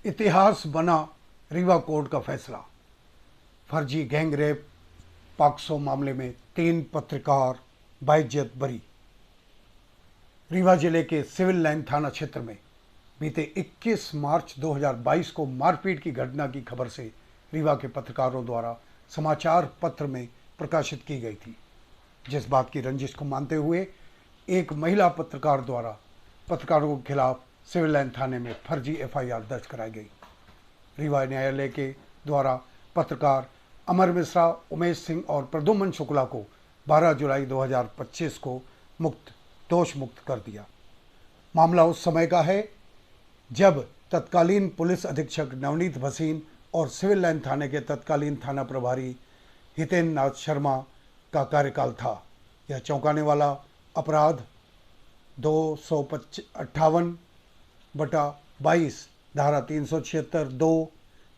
इतिहास बना रीवा कोर्ट का फैसला। फर्जी गैंग रेप पॉक्सो मामले में 3 पत्रकार बाइज्जत बरी। रीवा जिले के सिविल लाइन थाना क्षेत्र में बीते 21 मार्च 2022 को मारपीट की घटना की खबर से रीवा के पत्रकारों द्वारा समाचार पत्र में प्रकाशित की गई थी, जिस बात की रंजिश को मानते हुए एक महिला पत्रकार द्वारा पत्रकारों के खिलाफ सिविल लाइन थाने में फर्जी एफआईआर दर्ज कराई गई। रीवा न्यायालय के द्वारा पत्रकार अमर मिश्रा, उमेश सिंह और प्रद्युम्न शुक्ला को 12 जुलाई 2025 को दोष मुक्त कर दिया। मामला उस समय का है जब तत्कालीन पुलिस अधीक्षक नवनीत भसीन और सिविल लाइन थाने के तत्कालीन थाना प्रभारी हितेन नाथ शर्मा का कार्यकाल था। यह चौंकाने वाला अपराध 258/22 धारा 376 2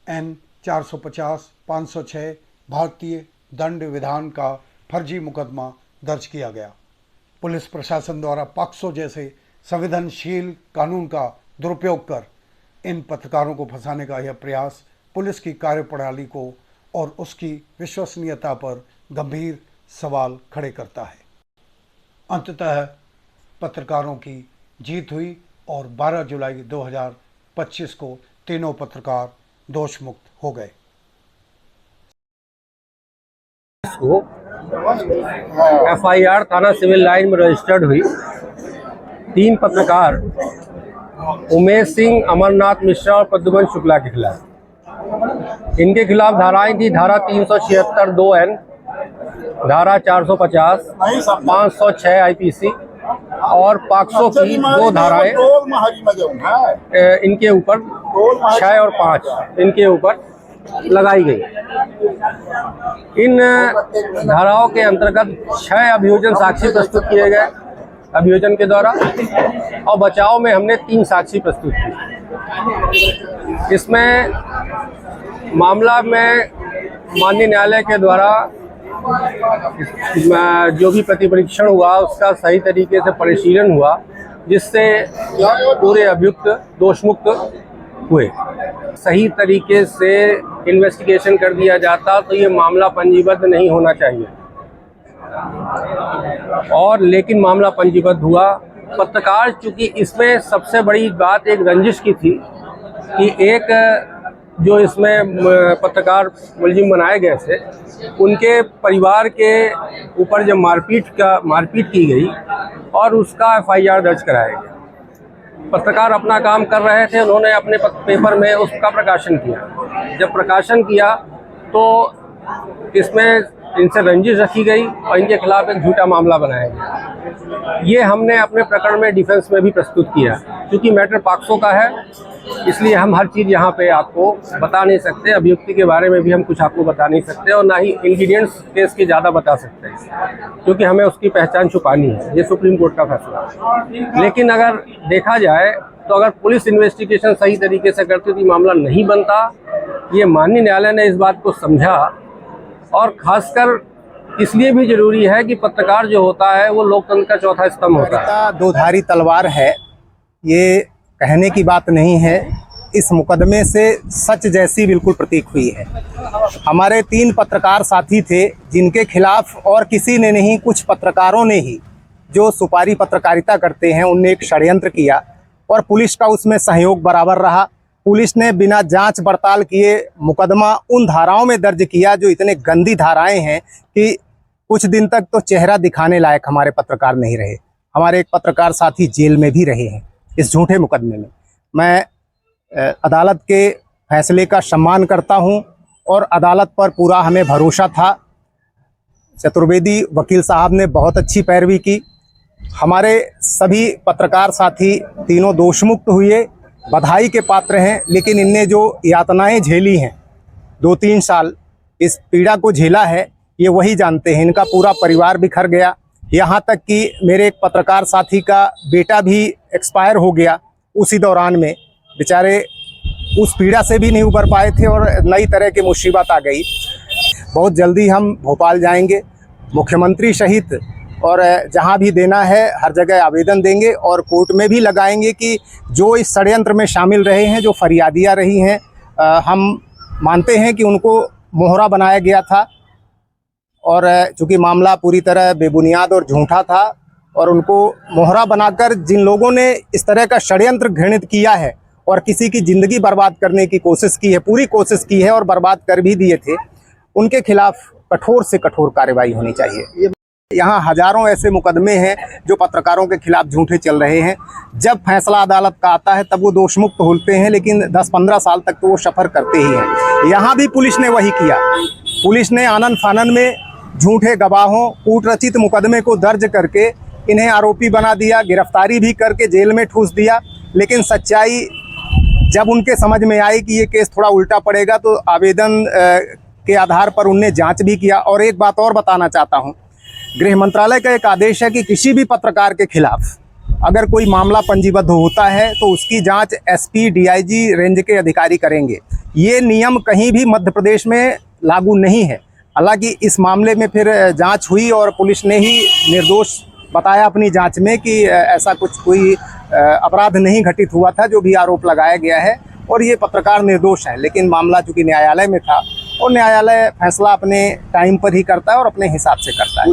N 450 506 भारतीय दंड विधान का फर्जी मुकदमा दर्ज किया गया। पुलिस प्रशासन द्वारा पॉक्सो जैसे संवेदनशील कानून का दुरुपयोग कर इन पत्रकारों को फंसाने का यह प्रयास पुलिस की कार्यप्रणाली को और उसकी विश्वसनीयता पर गंभीर सवाल खड़े करता है। अंततः पत्रकारों की जीत हुई और 12 जुलाई 2025 को तीनों पत्रकार दोष मुक्त हो गए। एफआईआर थाना सिविल लाइन में रजिस्टर्ड हुई। 3 पत्रकार उमेश सिंह, अमरनाथ मिश्रा और प्रद्युम्न शुक्ला के खिलाफ। इनके खिलाफ धाराएं थी धारा 376 2 N, धारा 450, 506 आईपीसी और पॉक्सो की 2 धाराएं इनके ऊपर 6 और 5 इनके ऊपर लगाई गई। इन धाराओं के अंतर्गत 6 अभियोजन साक्षी प्रस्तुत किए गए अभियोजन के द्वारा और बचाव में हमने 3 साक्षी प्रस्तुत की। इसमें मामला में माननीय न्यायालय के द्वारा जो भी प्रतिपरीक्षण हुआ उसका सही तरीके से परिशीलन हुआ, जिससे पूरे अभियुक्त दोषमुक्त हुए। सही तरीके से इन्वेस्टिगेशन कर दिया जाता तो ये मामला पंजीबद्ध नहीं होना चाहिए और लेकिन मामला पंजीबद्ध हुआ। पत्रकार, चूंकि इसमें सबसे बड़ी बात एक रंजिश की थी कि एक जो इसमें पत्रकार मुलजिम बनाए गए थे उनके परिवार के ऊपर जब मारपीट की गई और उसका एफआईआर दर्ज कराया गया। पत्रकार अपना काम कर रहे थे, उन्होंने अपने पेपर में उसका प्रकाशन किया। जब प्रकाशन किया तो इसमें इनसे रंजिश रखी गई और इनके खिलाफ एक झूठा मामला बनाया गया। ये हमने अपने प्रकरण में डिफेंस में भी प्रस्तुत किया। क्योंकि मैटर पॉक्सो का है, इसलिए हम हर चीज़ यहाँ पे आपको बता नहीं सकते। अभियुक्ति के बारे में भी हम कुछ आपको बता नहीं सकते और ना ही इंग्रीडियंट्स केस के ज़्यादा बता सकते हैं, क्योंकि हमें उसकी पहचान छुपानी है। ये सुप्रीम कोर्ट का फैसला है। लेकिन अगर देखा जाए तो अगर पुलिस इन्वेस्टिगेशन सही तरीके से करती तो मामला नहीं बनता। ये माननीय न्यायालय ने इस बात को समझा और खासकर इसलिए भी जरूरी है कि पत्रकार जो होता है वो लोकतंत्र का चौथा स्तंभ होता है। 2 धारी तलवार है, ये कहने की बात नहीं है। इस मुकदमे से सच जैसी बिल्कुल प्रतीक हुई है। हमारे 3 पत्रकार साथी थे जिनके खिलाफ और किसी ने नहीं, कुछ पत्रकारों ने ही, जो सुपारी पत्रकारिता करते हैं, उनने एक षड्यंत्र किया और पुलिस का उसमें सहयोग बराबर रहा। पुलिस ने बिना जांच पड़ताल किए मुकदमा उन धाराओं में दर्ज किया जो इतने गंदी धाराएं हैं कि कुछ दिन तक तो चेहरा दिखाने लायक हमारे पत्रकार नहीं रहे। हमारे एक पत्रकार साथी जेल में भी रहे हैं इस झूठे मुकदमे में। मैं अदालत के फैसले का सम्मान करता हूं और अदालत पर पूरा हमें भरोसा था। चतुर्वेदी वकील साहब ने बहुत अच्छी पैरवी की। हमारे सभी पत्रकार साथी तीनों दोषमुक्त हुए, बधाई के पात्र हैं। लेकिन इनने जो यातनाएं झेली हैं, 2-3 साल इस पीड़ा को झेला है, ये वही जानते हैं। इनका पूरा परिवार बिखर गया। यहाँ तक कि मेरे एक पत्रकार साथी का बेटा भी एक्सपायर हो गया उसी दौरान में। बेचारे उस पीड़ा से भी नहीं उबर पाए थे और नई तरह की मुसीबत आ गई। बहुत जल्दी हम भोपाल जाएंगे। मुख्यमंत्री सहित और जहां भी देना है हर जगह आवेदन देंगे और कोर्ट में भी लगाएंगे कि जो इस षड्यंत्र में शामिल रहे हैं, जो फरियादियां रही हैं, हम मानते हैं कि उनको मोहरा बनाया गया था और चूंकि मामला पूरी तरह बेबुनियाद और झूठा था और उनको मोहरा बनाकर जिन लोगों ने इस तरह का षड्यंत्र घृणित किया है और किसी की ज़िंदगी बर्बाद करने की कोशिश की है, पूरी कोशिश की है और बर्बाद कर भी दिए थे, उनके खिलाफ कठोर से कठोर कार्रवाई होनी चाहिए। यहाँ हजारों ऐसे मुकदमे हैं जो पत्रकारों के खिलाफ झूठे चल रहे हैं। जब फैसला अदालत का आता है तब वो दोषमुक्त होते हैं, लेकिन 10-15 साल तक तो वो सफ़र करते ही हैं। यहाँ भी पुलिस ने वही किया। पुलिस ने आनन फानन में झूठे गवाहों, कूटरचित मुकदमे को दर्ज करके इन्हें आरोपी बना दिया, गिरफ्तारी भी करके जेल में ठूस दिया। लेकिन सच्चाई जब उनके समझ में आई कि ये केस थोड़ा उल्टा पड़ेगा तो आवेदन के आधार पर उनने जांच भी किया। और एक बात और बताना चाहता हूं, गृह मंत्रालय का एक आदेश है कि किसी भी पत्रकार के खिलाफ अगर कोई मामला पंजीबद्ध होता है तो उसकी जांच एसपी, डीआईजी रेंज के अधिकारी करेंगे। ये नियम कहीं भी मध्य प्रदेश में लागू नहीं है। हालांकि इस मामले में फिर जांच हुई और पुलिस ने ही निर्दोष बताया अपनी जांच में कि ऐसा कोई अपराध नहीं घटित हुआ था जो भी आरोप लगाया गया है और ये पत्रकार निर्दोष है। लेकिन मामला चूंकि न्यायालय में था और न्यायालय फैसला अपने टाइम पर ही करता है और अपने हिसाब से करता है।